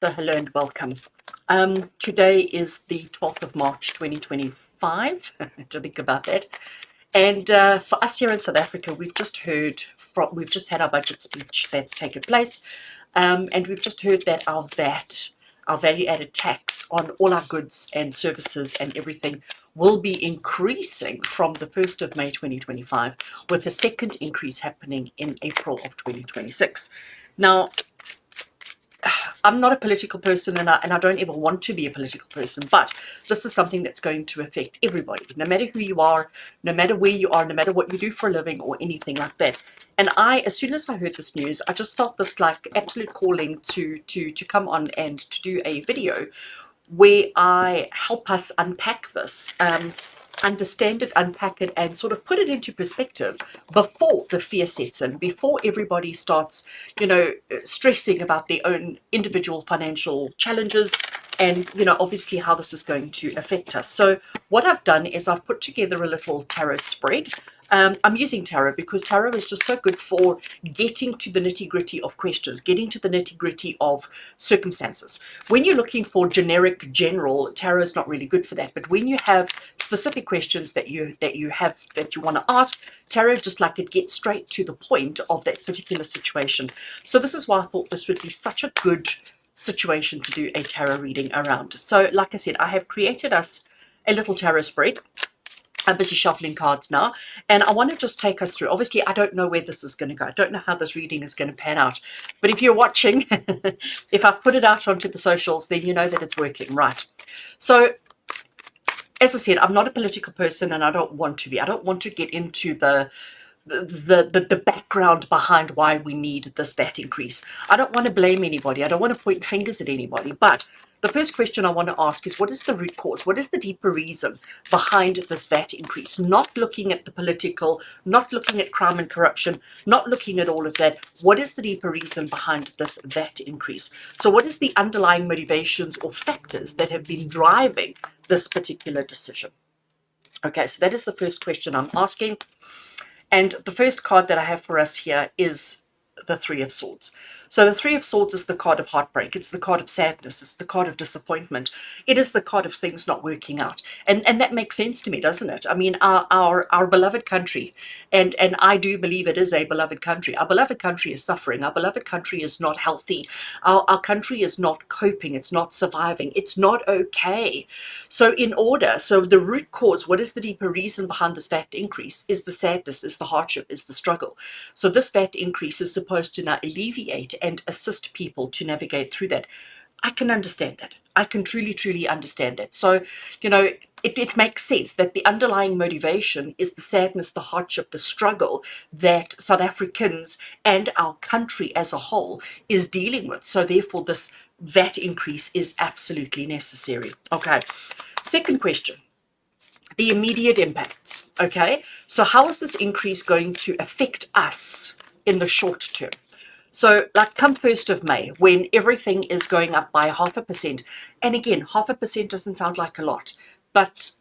So hello and welcome. Today is the 12th of March 2025, to think about that. And for us here in South Africa, we've just had our budget speech that's taken place. And we've just heard that our VAT, our value added tax on all our goods and services and everything will be increasing from the 1st of May 2025, with a second increase happening in April of 2026. Now, I'm not a political person, and I don't ever want to be a political person, but this is something that's going to affect everybody, no matter who you are, no matter where you are, no matter what you do for a living or anything like that. And as soon as I heard this news, I just felt this like absolute calling to come on and to do a video where I help us unpack this, understand it, unpack it, and sort of put it into perspective before the fear sets in, before everybody starts, stressing about their own individual financial challenges and, obviously how this is going to affect us. So what I've done is I've put together a little tarot spread. I'm using tarot because tarot is just so good for getting to the nitty-gritty of questions, getting to the nitty-gritty of circumstances. When you're looking for generic, general, tarot is not really good for that. But when you have specific questions that you want to ask, tarot, just like it, gets straight to the point of that particular situation. So this is why I thought this would be such a good situation to do a tarot reading around. So like I said, I have created us a little tarot spread. I'm busy shuffling cards now, and I want to just take us through. Obviously, I don't know where this is going to go. I don't know how this reading is going to pan out. But if you're watching, if I've put it out onto the socials, then you know that it's working, right? So, as I said, I'm not a political person, and I don't want to be. I don't want to get into the background behind why we need this VAT increase. I don't want to blame anybody. I don't want to point fingers at anybody. But the first question I want to ask is, what is the root cause? What is the deeper reason behind this VAT increase? Not looking at the political, not looking at crime and corruption, not looking at all of that. What is the deeper reason behind this VAT increase? So what is the underlying motivations or factors that have been driving this particular decision? Okay, so that is the first question I'm asking. And the first card that I have for us here is the Three of Swords. So the Three of Swords is the card of heartbreak. It's the card of sadness. It's the card of disappointment. It is the card of things not working out. And that makes sense to me, doesn't it? I mean, our beloved country, and I do believe it is a beloved country. Our beloved country is suffering. Our beloved country is not healthy. Our country is not coping. It's not surviving. It's not okay. So the root cause, what is the deeper reason behind this VAT increase, is the sadness, is the hardship, is the struggle. So this VAT increase is supposed to now alleviate and assist people to navigate through that. I can understand that. I can truly, truly understand that. So, it makes sense that the underlying motivation is the sadness, the hardship, the struggle that South Africans and our country as a whole is dealing with. So therefore, this VAT increase is absolutely necessary. Okay. Second question. The immediate impacts. Okay. So how is this increase going to affect us in the short term? So like come 1st of May, when everything is going up by 0.5%, and again, 0.5% doesn't sound like a lot, but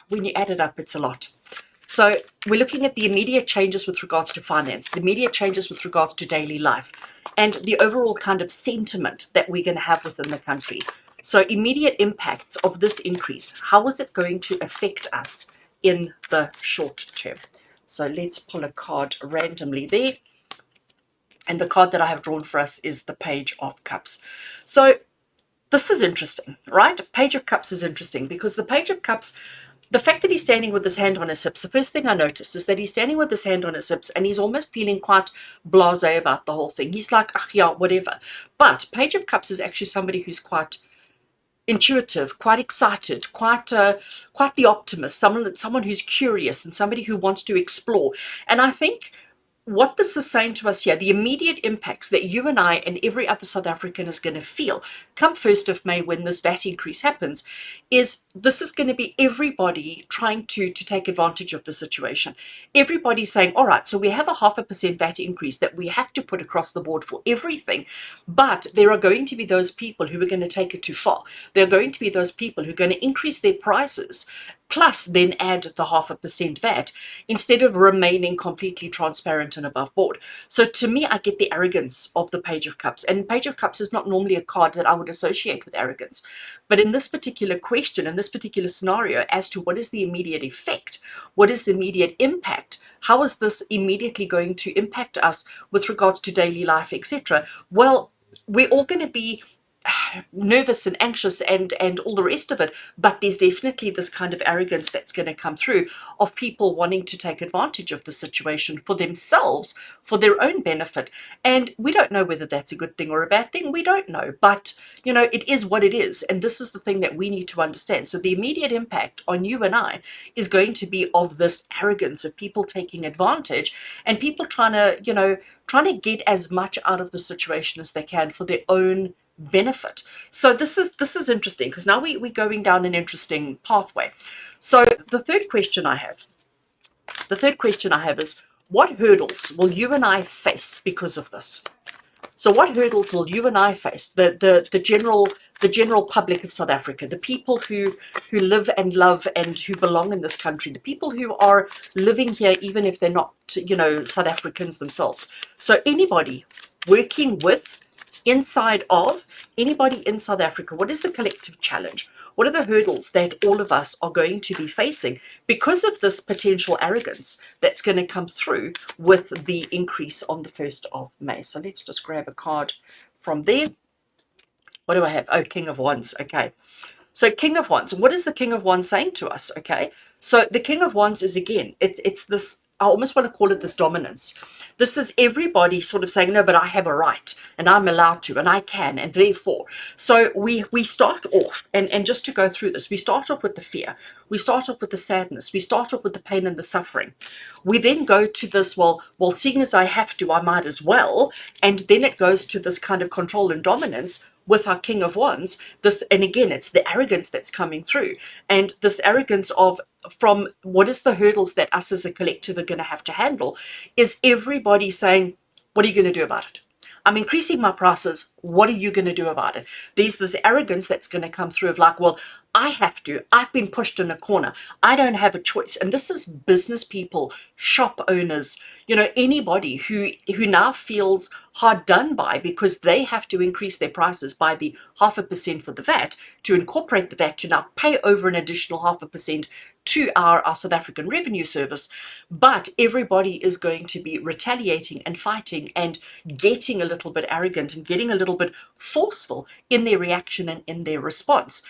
when you add it up, it's a lot. So we're looking at the immediate changes with regards to finance, the immediate changes with regards to daily life, and the overall kind of sentiment that we're going to have within the country. So immediate impacts of this increase, how is it going to affect us in the short term? So let's pull a card randomly there. And the card that I have drawn for us is the Page of Cups. So this is interesting, right? Page of Cups is interesting because the Page of Cups, the fact that he's standing with his hand on his hips, the first thing I noticed is that he's standing with his hand on his hips and he's almost feeling quite blasé about the whole thing. He's like, yeah, whatever. But Page of Cups is actually somebody who's quite intuitive, quite excited, quite the optimist, someone who's curious and somebody who wants to explore. And I think what this is saying to us here, the immediate impacts that you and I and every other South African is going to feel come 1st of May when this VAT increase happens, is this is going to be everybody trying to take advantage of the situation. Everybody saying, all right, so we have a 0.5% VAT increase that we have to put across the board for everything, but there are going to be those people who are going to take it too far. There are going to be those people who are going to increase their prices plus then add the 0.5% VAT instead of remaining completely transparent and above board. So to me, I get the arrogance of the Page of Cups. And Page of Cups is not normally a card that I would associate with arrogance. But in this particular question, in this particular scenario, as to what is the immediate effect, what is the immediate impact, how is this immediately going to impact us with regards to daily life, etc.? Well, we're all going to be nervous and anxious and all the rest of it, but there's definitely this kind of arrogance that's going to come through of people wanting to take advantage of the situation for themselves, for their own benefit. And we don't know whether that's a good thing or a bad thing. We don't know, but it is what it is, and this is the thing that we need to understand. So the immediate impact on you and I is going to be of this arrogance of people taking advantage and people trying to get as much out of the situation as they can for their own benefit. So this is interesting, because now we're going down an interesting pathway. So the third question I have is, what hurdles will you and I face because of this? So what hurdles will you and I face, the general public of South Africa, the people who live and love and who belong in this country, the people who are living here even if they're not South Africans themselves. So anybody working with, inside of, anybody in South Africa, what is the collective challenge? What are the hurdles that all of us are going to be facing because of this potential arrogance that's going to come through with the increase on the 1st of May? So let's just grab a card from there. What do I have? Oh, King of Wands. Okay. So King of Wands. What is the King of Wands saying to us? Okay. So the King of Wands is, again, it's this, I almost want to call it this dominance. This is everybody sort of saying, no, but I have a right and I'm allowed to and I can, and therefore. So we start off, and just to go through this, we start off with the fear. We start off with the sadness. We start off with the pain and the suffering. We then go to this, well, seeing as I have to, I might as well. And then it goes to this kind of control and dominance with our King of Wands. This, and again, it's the arrogance that's coming through, and this arrogance of, from what is the hurdles that us as a collective are going to have to handle, is everybody saying, what are you going to do about it? I'm increasing my prices. What are you going to do about it? There's this arrogance that's going to come through of like, well, I have to. I've been pushed in a corner. I don't have a choice. And this is business people, shop owners, anybody who now feels hard done by because they have to increase their prices by the 0.5% for the VAT, to incorporate the VAT, to now pay over an additional 0.5% to our South African Revenue Service. But everybody is going to be retaliating and fighting and getting a little bit arrogant and getting a little bit forceful in their reaction and in their response.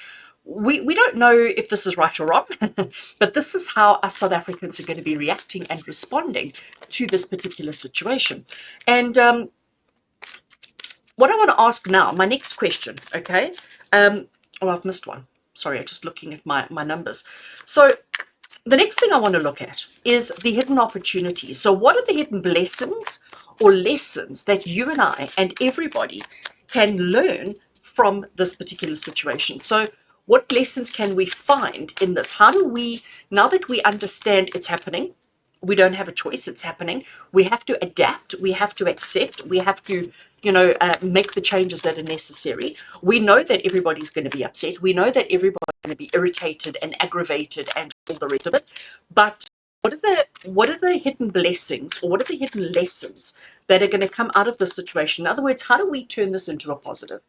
We don't know if this is right or wrong, but this is how us South Africans are going to be reacting and responding to this particular situation. And what I want to ask now, my next question, okay? Oh, I've missed one. Sorry, I'm just looking at my numbers. So the next thing I want to look at is the hidden opportunities. So what are the hidden blessings or lessons that you and I and everybody can learn from this particular situation? So what lessons can we find in this? How do we, now that we understand it's happening, we don't have a choice, it's happening, we have to adapt, we have to accept, we have to make the changes that are necessary. We know that everybody's going to be upset. We know that everybody's going to be irritated and aggravated and all the rest of it. But what are the hidden blessings, or what are the hidden lessons that are going to come out of this situation? In other words, how do we turn this into a positive?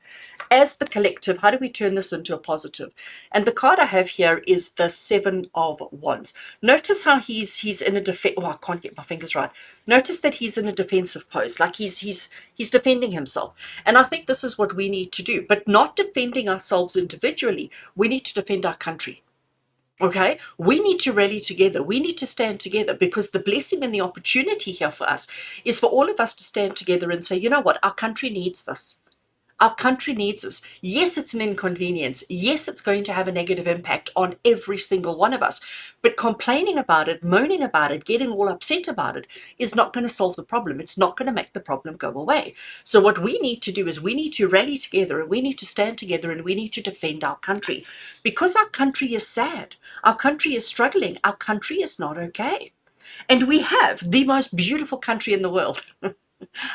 As the collective, how do we turn this into a positive? And the card I have here is the 7 of Wands. Notice how he's in a defense. Oh, I can't get my fingers right. Notice that he's in a defensive pose, like he's defending himself. And I think this is what we need to do, but not defending ourselves individually. We need to defend our country. Okay, we need to rally together. We need to stand together, because the blessing and the opportunity here for us is for all of us to stand together and say, you know what, our country needs this. Our country needs us. Yes, it's an inconvenience. Yes, it's going to have a negative impact on every single one of us. But complaining about it, moaning about it, getting all upset about it is not going to solve the problem. It's not going to make the problem go away. So what we need to do is we need to rally together, and we need to stand together, and we need to defend our country, because our country is sad. Our country is struggling. Our country is not okay. And we have the most beautiful country in the world.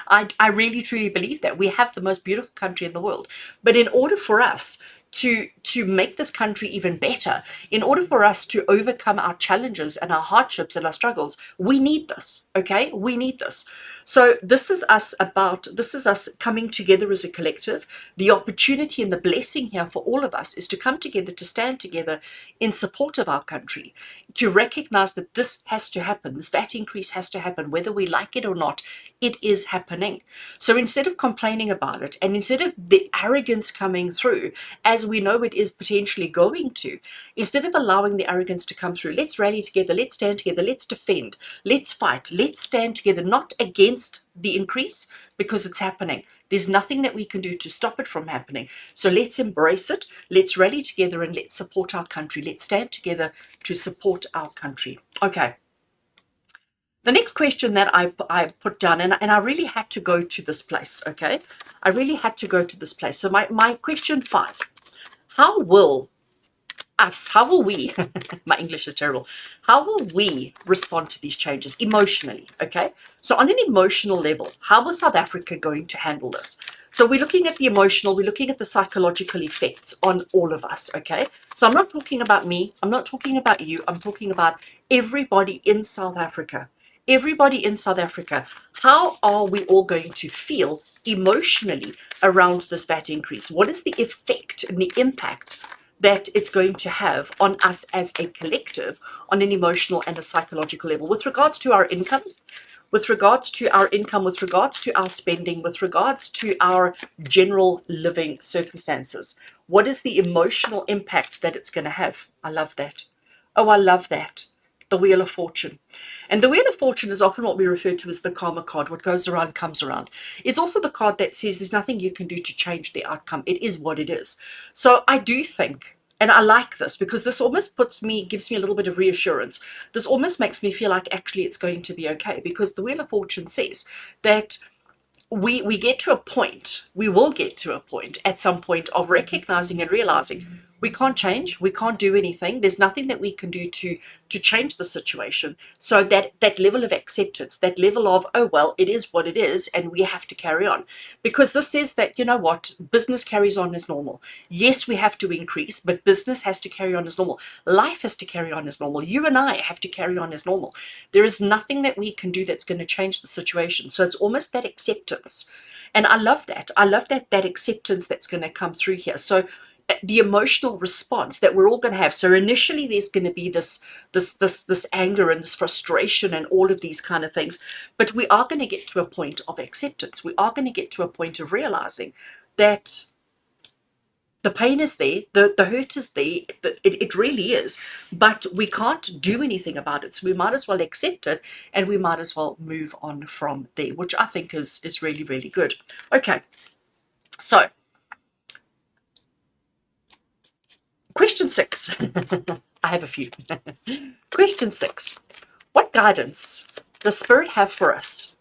I really truly believe that we have the most beautiful country in the world. But in order for us to make this country even better, in order for us to overcome our challenges and our hardships and our struggles, we need this. Okay, we need this. So this is us coming together as a collective. The opportunity and the blessing here for all of us is to come together, to stand together in support of our country, to recognize that this has to happen. This VAT increase has to happen, whether we like it or not. It is happening. So instead of complaining about it, and instead of the arrogance coming through, as we know it is potentially going to, instead of allowing the arrogance to come through, let's rally together, let's stand together, let's defend, let's fight, let's stand together, not against the increase, because it's happening. There's nothing that we can do to stop it from happening. So let's embrace it, let's rally together, and let's support our country. Let's stand together to support our country. Okay. The next question that I put down, and I really had to go to this place, okay? I really had to go to this place. So my question 5, how will we, my English is terrible, how will we respond to these changes emotionally, okay? So on an emotional level, how is South Africa going to handle this? So we're looking at the emotional, we're looking at the psychological effects on all of us, okay? So I'm not talking about me, I'm not talking about you, I'm talking about everybody in South Africa. Everybody in South Africa, how are we all going to feel emotionally around this VAT increase? What is the effect and the impact that it's going to have on us as a collective on an emotional and a psychological level, with regards to our income, with regards to our spending, with regards to our general living circumstances? What is the emotional impact that it's going to have? I love that. Oh, I love that. The Wheel of Fortune. And the Wheel of Fortune is often what we refer to as the karma card. What goes around comes around. It's also the card that says there's nothing you can do to change the outcome. It is what it is. So I do think, and I like this, because this almost gives me a little bit of reassurance. This almost makes me feel like actually it's going to be okay, because the Wheel of Fortune says that we get to a point, we will get to a point at some point of recognizing and realizing we can't change, we can't do anything, there's nothing that we can do to change the situation. So that level of acceptance, that level of, oh well, it is what it is, and we have to carry on, because this says that, you know what, business carries on as normal. Yes, we have to increase, but business has to carry on as normal, life has to carry on as normal, you and I have to carry on as normal. There is nothing that we can do that's going to change the situation. So it's almost that acceptance, and I love that. I love that acceptance that's going to come through here. So the emotional response that we're all going to have. So initially there's going to be this anger and this frustration and all of these kind of things, but we are going to get to a point of acceptance. We are going to get to a point of realizing that the pain is there, the hurt is there, it really is, but we can't do anything about it. So we might as well accept it, and we might as well move on from there, which I think is really, really good. Okay, so question 6. I have a few. Question 6. What guidance does Spirit have for us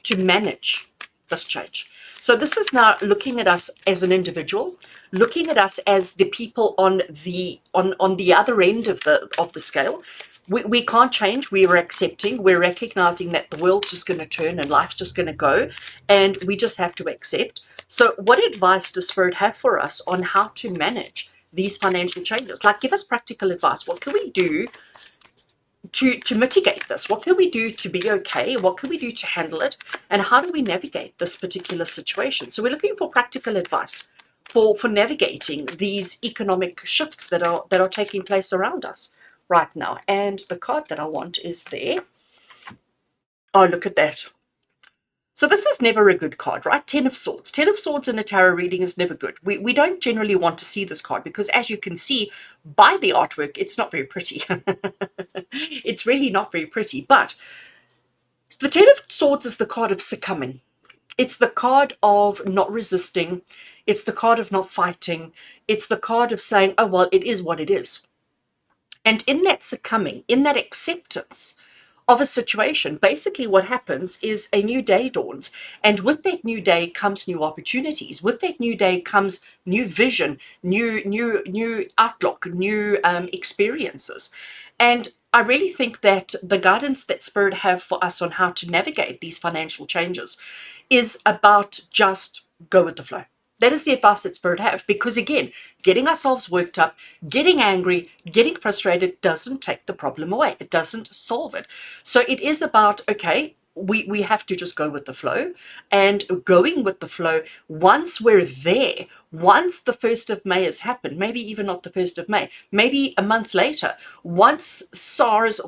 to manage this change? So this is now looking at us as an individual, looking at us as the people on the other end of the scale. We can't change. We're accepting. We're recognizing that the world's just going to turn and life's just going to go, and we just have to accept. So what advice does Spirit have for us on how to manage these financial changes? Like, give us practical advice. What can we do to mitigate this? What can we do to be okay? What can we do to handle it? And how do we navigate this particular situation? So we're looking for practical advice for navigating these economic shifts that are taking place around us right now. And the card that I want is there. Oh, look at that. So this is never a good card, right? 10 of Swords. 10 of Swords in a tarot reading is never good. We don't generally want to see this card, because as you can see by the artwork, it's not very pretty. It's really not very pretty. But the 10 of Swords is the card of succumbing. It's the card of not resisting. It's the card of not fighting. It's the card of saying, oh, well, it is what it is. And in that succumbing, in that acceptance of a situation, basically what happens is a new day dawns, and with that new day comes new opportunities. With that new day comes new vision, new outlook, new experiences. And I really think that the guidance that Spirit have for us on how to navigate these financial changes is about just go with the flow. That is the advice that Spirit have, because again, getting ourselves worked up, getting angry, getting frustrated doesn't take the problem away. It doesn't solve it. So it is about, okay, we have to just go with the flow, and going with the flow, once we're there, once the 1st of May has happened, maybe even not the 1st of May, maybe a month later, once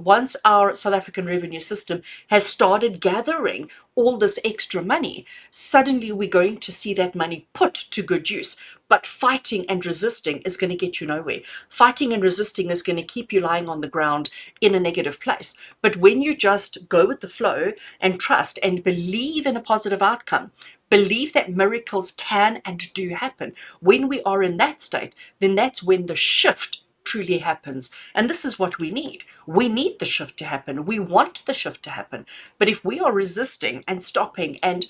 once our South African revenue system has started gathering all this extra money, suddenly we're going to see that money put to good use. But fighting and resisting is going to get you nowhere. Fighting and resisting is going to keep you lying on the ground in a negative place. But when you just go with the flow and trust and believe in a positive outcome, believe that miracles can and do happen, when we are in that state, then that's when the shift truly happens. And this is what we need. We need the shift to happen. We want the shift to happen. But if we are resisting and stopping and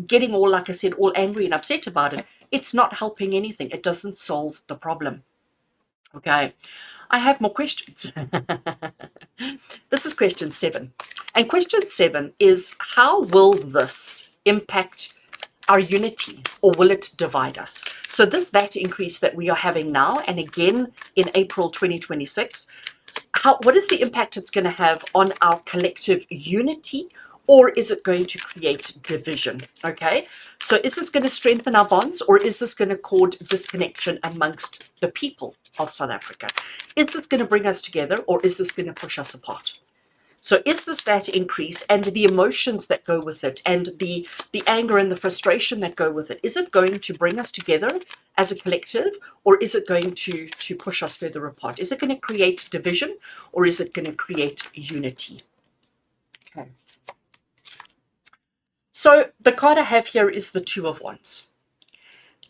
getting all, like I said, all angry and upset about it, it's not helping anything. It doesn't solve the problem. Okay, I have more questions. This is question 7. And question 7 is, how will this impact our unity, or will it divide us? So this VAT increase that we are having now, and again in April 2026, what is the impact it's going to have on our collective unity, or is it going to create division? Okay, so is this going to strengthen our bonds, or is this going to cause disconnection amongst the people of South Africa? Is this going to bring us together, or is this going to push us apart? So is this VAT increase and the emotions that go with it, and the anger and the frustration that go with it, is it going to bring us together as a collective, or is it going to push us further apart? Is it going to create division, or is it going to create unity? Okay. So the card I have here is the Two of Wands.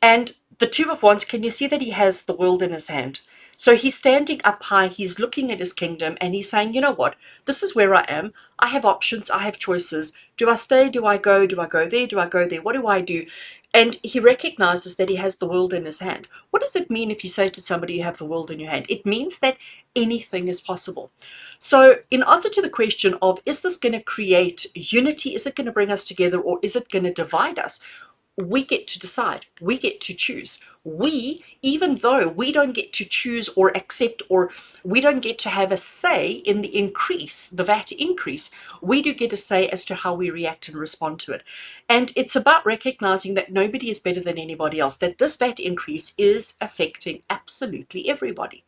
And the Two of Wands, can you see that he has the world in his hand? So he's standing up high, he's looking at his kingdom, and he's saying, you know what, this is where I am. I have options, I have choices. Do I stay? Do I go? Do I go there? Do I go there? What do I do? And he recognizes that he has the world in his hand. What does it mean if you say to somebody you have the world in your hand? It means that anything is possible. So in answer to the question of, is this going to create unity? Is it going to bring us together, or is it going to divide us? We get to decide. We get to choose. We, even though we don't get to choose or accept, or we don't get to have a say in the increase, the VAT increase, we do get a say as to how we react and respond to it. And it's about recognizing that nobody is better than anybody else, that this VAT increase is affecting absolutely everybody.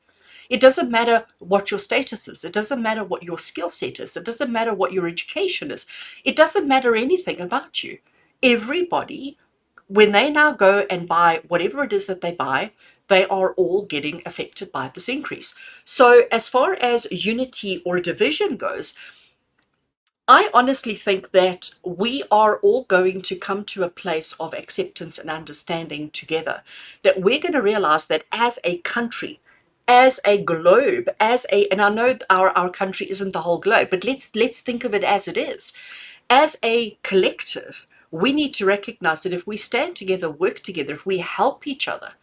It doesn't matter what your status is. It doesn't matter what your skill set is. It doesn't matter what your education is. It doesn't matter anything about you. Everybody, when they now go and buy whatever it is that they buy, they are all getting affected by this increase. So as far as unity or division goes, I honestly think that we are all going to come to a place of acceptance and understanding together, that we're going to realize that as a country, as a globe, and I know our country isn't the whole globe, but let's think of it as it is. As a collective, we need to recognize that if we stand together, work together, if we help each other,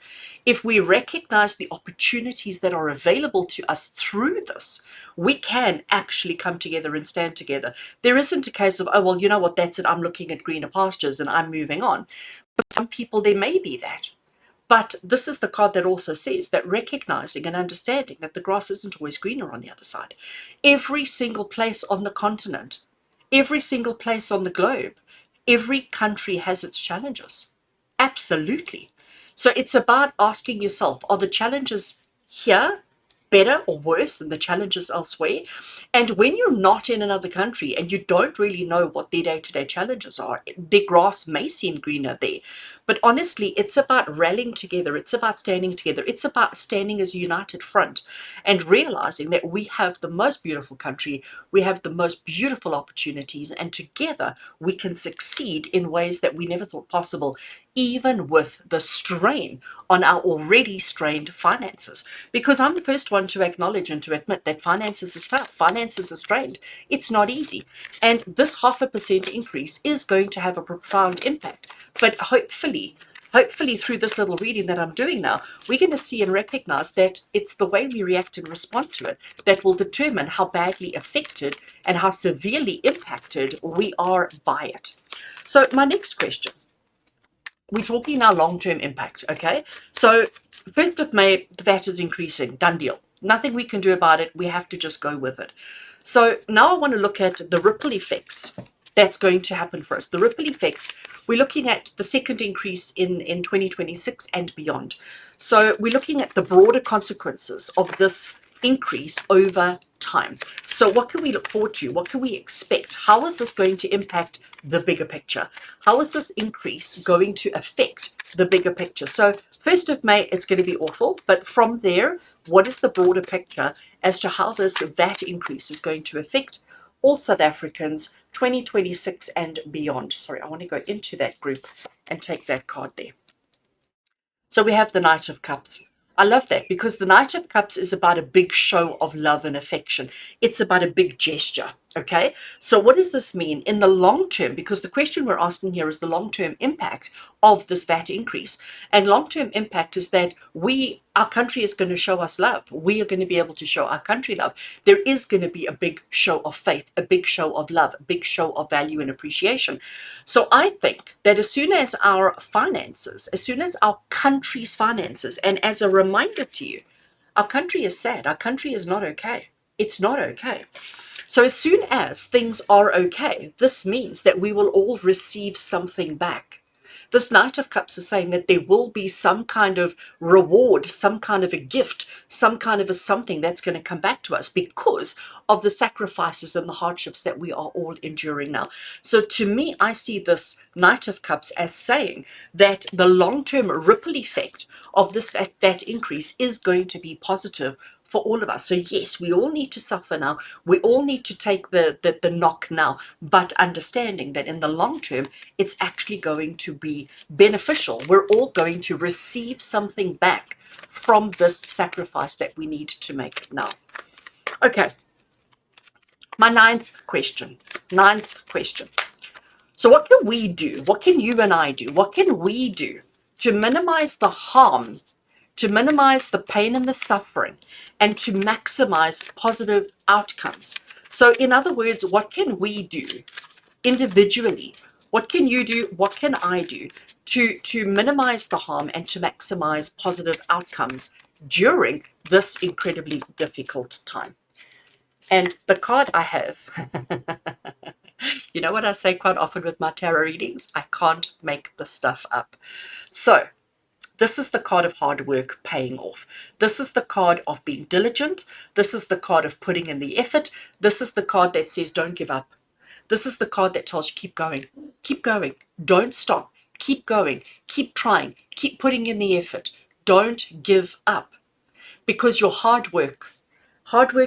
if we recognize the opportunities that are available to us through this, we can actually come together and stand together. There isn't a case of, oh, well, you know what, that's it, I'm looking at greener pastures and I'm moving on. For some people, there may be that. But this is the card that also says that recognizing and understanding that the grass isn't always greener on the other side. Every single place on the continent, every single place on the globe, every country has its challenges. Absolutely. So it's about asking yourself, are the challenges here better or worse than the challenges elsewhere? And when you're not in another country and you don't really know what their day-to-day challenges are, their grass may seem greener there. But honestly, it's about rallying together. It's about standing together. It's about standing as a united front and realizing that we have the most beautiful country. We have the most beautiful opportunities, and together we can succeed in ways that we never thought possible, even with the strain on our already strained finances. Because I'm the first one to acknowledge and to admit that finances is tough. Finances are strained. It's not easy. And this 0.5% increase is going to have a profound impact. But hopefully through this little reading that I'm doing now, we're going to see and recognize that it's the way we react and respond to it that will determine how badly affected and how severely impacted we are by it. So my next question We're talking now long-term impact, okay? So 1st of May, the VAT is increasing, done deal. Nothing we can do about it. We have to just go with it. So now I want to look at the ripple effects that's going to happen for us. The ripple effects, we're looking at the second increase in 2026 and beyond. So we're looking at the broader consequences of this increase over time. So what can we look forward to? What can we expect? How is this going to impact the bigger picture? How is this increase going to affect the bigger picture? So 1st of May, it's going to be awful, but from there, what is the broader picture as to how this VAT increase is going to affect all South Africans 2026 and beyond? Sorry, I want to go into that group and take that card there. So we have the Knight of Cups. I love that because the Knight of Cups is about a big show of love and affection. It's about a big gesture. Okay. So what does this mean in the long term? Because the question we're asking here is the long-term impact of this VAT increase. And long-term impact is that our country is going to show us love. We are going to be able to show our country love. There is going to be a big show of faith, a big show of love, a big show of value and appreciation. So I think that as soon as our finances, as soon as our country's finances, and as a reminder to you, our country is sad. Our country is not okay. It's not okay. So as soon as things are okay, this means that we will all receive something back. This Knight of Cups is saying that there will be some kind of reward, some kind of a gift, some kind of a something that's going to come back to us because of the sacrifices and the hardships that we are all enduring now. So to me, I see this Knight of Cups as saying that the long-term ripple effect of this VAT increase is going to be positive for all of us. So yes, we all need to suffer now. We all need to take the knock now, but understanding that in the long term, it's actually going to be beneficial. We're all going to receive something back from this sacrifice that we need to make now. Okay, my ninth question. So what can we do? What can you and I do? What can we do to minimize the harm, to minimize the pain and the suffering, and to maximize positive outcomes? So in other words, what can we do individually? What can you do? What can I do to minimize the harm and to maximize positive outcomes during this incredibly difficult time? And the card I have, you know what I say quite often with my tarot readings? I can't make the stuff up. So this is the card of hard work paying off. This is the card of being diligent. This is the card of putting in the effort. This is the card that says don't give up. This is the card that tells you keep going, don't stop, keep going, keep trying, keep putting in the effort. Don't give up, because your hard work,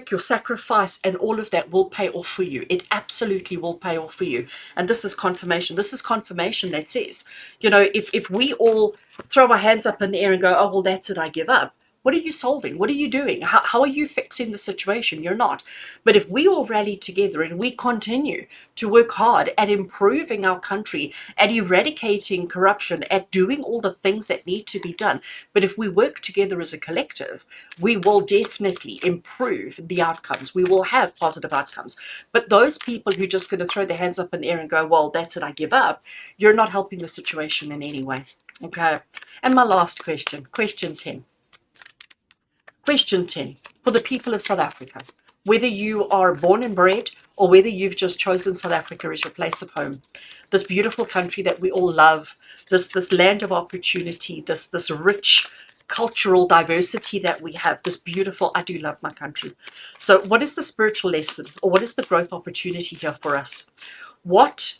your sacrifice, and all of that will pay off for you. It absolutely will pay off for you. And this is confirmation. This is confirmation that says, you know, if we all throw our hands up in the air and go, oh, well, that's it, I give up. What are you solving? What are you doing? How are you fixing the situation? You're not. But if we all rally together and we continue to work hard at improving our country, at eradicating corruption, at doing all the things that need to be done, but if we work together as a collective, we will definitely improve the outcomes. We will have positive outcomes. But those people who are just going to throw their hands up in the air and go, well, that's it, I give up, you're not helping the situation in any way. Okay. And my last question, question 10. Question 10, for the people of South Africa, whether you are born and bred or whether you've just chosen South Africa as your place of home, this beautiful country that we all love, this land of opportunity, this rich cultural diversity that we have, this beautiful, I do love my country. So what is the spiritual lesson, or what is the growth opportunity here for us? What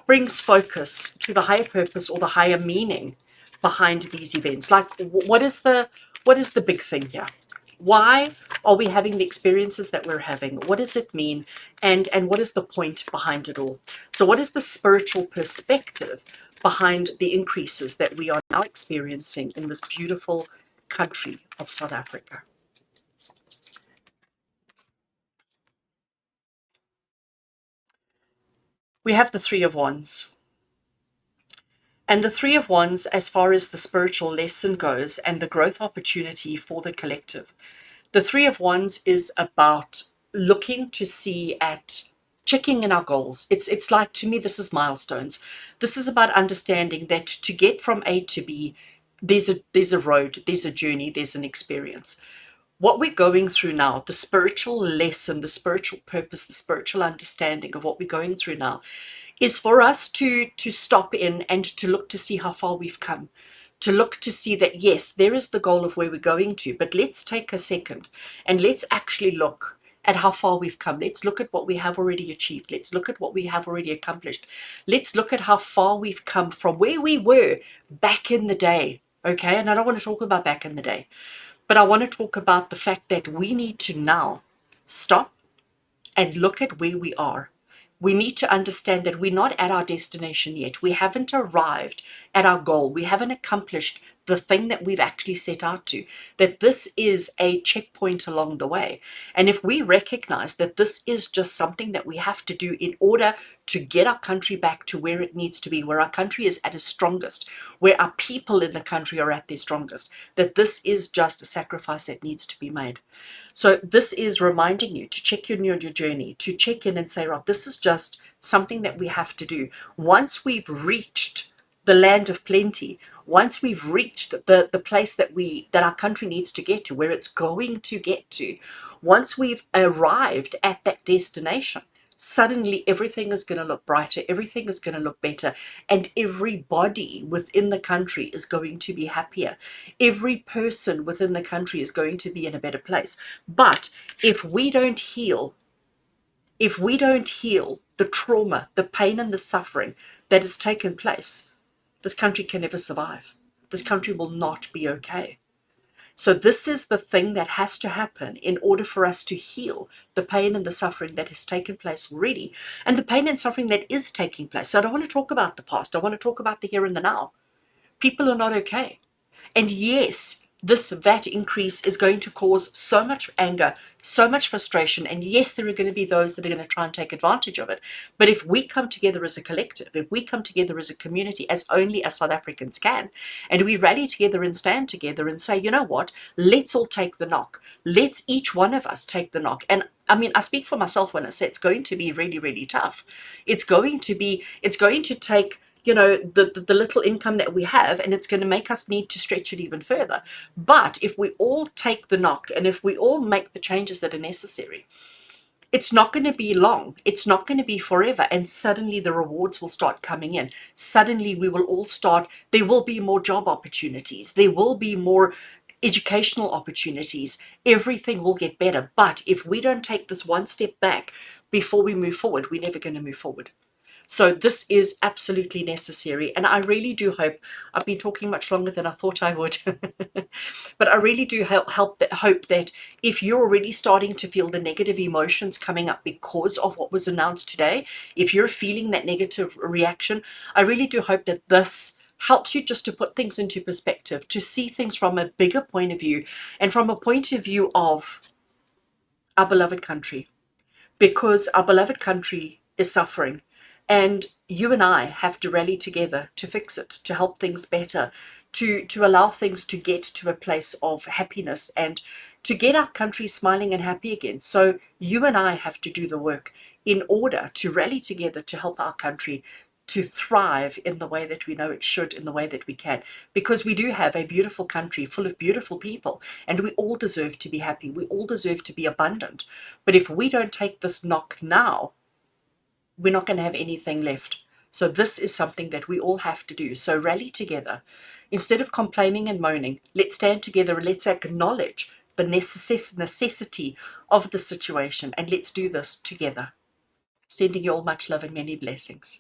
brings focus to the higher purpose or the higher meaning behind these events? Like, what is the big thing here? Why are we having the experiences that we're having? What does it mean? And what is the point behind it all? So what is the spiritual perspective behind the increases that we are now experiencing in this beautiful country of South Africa? We have the Three of Wands. And the Three of Wands, as far as the spiritual lesson goes and the growth opportunity for the collective, the Three of Wands is about looking to see at checking in our goals. It's like, to me, this is milestones. This is about understanding that to get from A to B, there's a road, there's a journey, there's an experience. What we're going through now, the spiritual lesson, the spiritual purpose, the spiritual understanding of what we're going through now, is for us to stop in and to look to see how far we've come, to look to see that, yes, there is the goal of where we're going to, but let's take a second and let's actually look at how far we've come. Let's look at what we have already achieved. Let's look at what we have already accomplished. Let's look at how far we've come from where we were back in the day. Okay, and I don't want to talk about back in the day, but I want to talk about the fact that we need to now stop and look at where we are. We need to understand that we're not at our destination yet. We haven't arrived at our goal. We haven't accomplished the thing that we've actually set out to, that this is a checkpoint along the way. And if we recognize that this is just something that we have to do in order to get our country back to where it needs to be, where our country is at its strongest, where our people in the country are at their strongest, that this is just a sacrifice that needs to be made. So this is reminding you to check in your journey, to check in and say, right, this is just something that we have to do. Once we've reached the land of plenty, once we've reached the place that our country needs to get to, where it's going to get to, once we've arrived at that destination, suddenly everything is going to look brighter, everything is going to look better, and everybody within the country is going to be happier. Every person within the country is going to be in a better place. But if we don't heal, the trauma, the pain and the suffering that has taken place, this country can never survive. This country will not be okay. So this is the thing that has to happen in order for us to heal the pain and the suffering that has taken place already, and the pain and suffering that is taking place. So I don't want to talk about the past. I want to talk about the here and the now. People are not okay. And yes, this VAT increase is going to cause so much anger, so much frustration. And yes, there are going to be those that are going to try and take advantage of it. But if we come together as a collective, if we come together as a community, as only as South Africans can, and we rally together and stand together and say, you know what, let's all take the knock. Let's each one of us take the knock. And I mean, I speak for myself when I say it's going to be really, really tough. It's going to take the little income that we have, and it's going to make us need to stretch it even further. But if we all take the knock and if we all make the changes that are necessary, it's not going to be long. It's not going to be forever. And suddenly the rewards will start coming in. Suddenly we will all start, there will be more job opportunities. There will be more educational opportunities. Everything will get better. But if we don't take this one step back before we move forward, we're never going to move forward. So this is absolutely necessary. And I really do hope, I've been talking much longer than I thought I would, but I really do hope that if you're already starting to feel the negative emotions coming up because of what was announced today, if you're feeling that negative reaction, I really do hope that this helps you just to put things into perspective, to see things from a bigger point of view, and from a point of view of our beloved country, because our beloved country is suffering. And you and I have to rally together to fix it, to help things better, to allow things to get to a place of happiness and to get our country smiling and happy again. So you and I have to do the work in order to rally together to help our country to thrive in the way that we know it should, in the way that we can. Because we do have a beautiful country full of beautiful people, and we all deserve to be happy. We all deserve to be abundant. But if we don't take this knock now, we're not going to have anything left. So this is something that we all have to do. So rally together. Instead of complaining and moaning, let's stand together and let's acknowledge the necessity of the situation, and let's do this together. Sending you all much love and many blessings.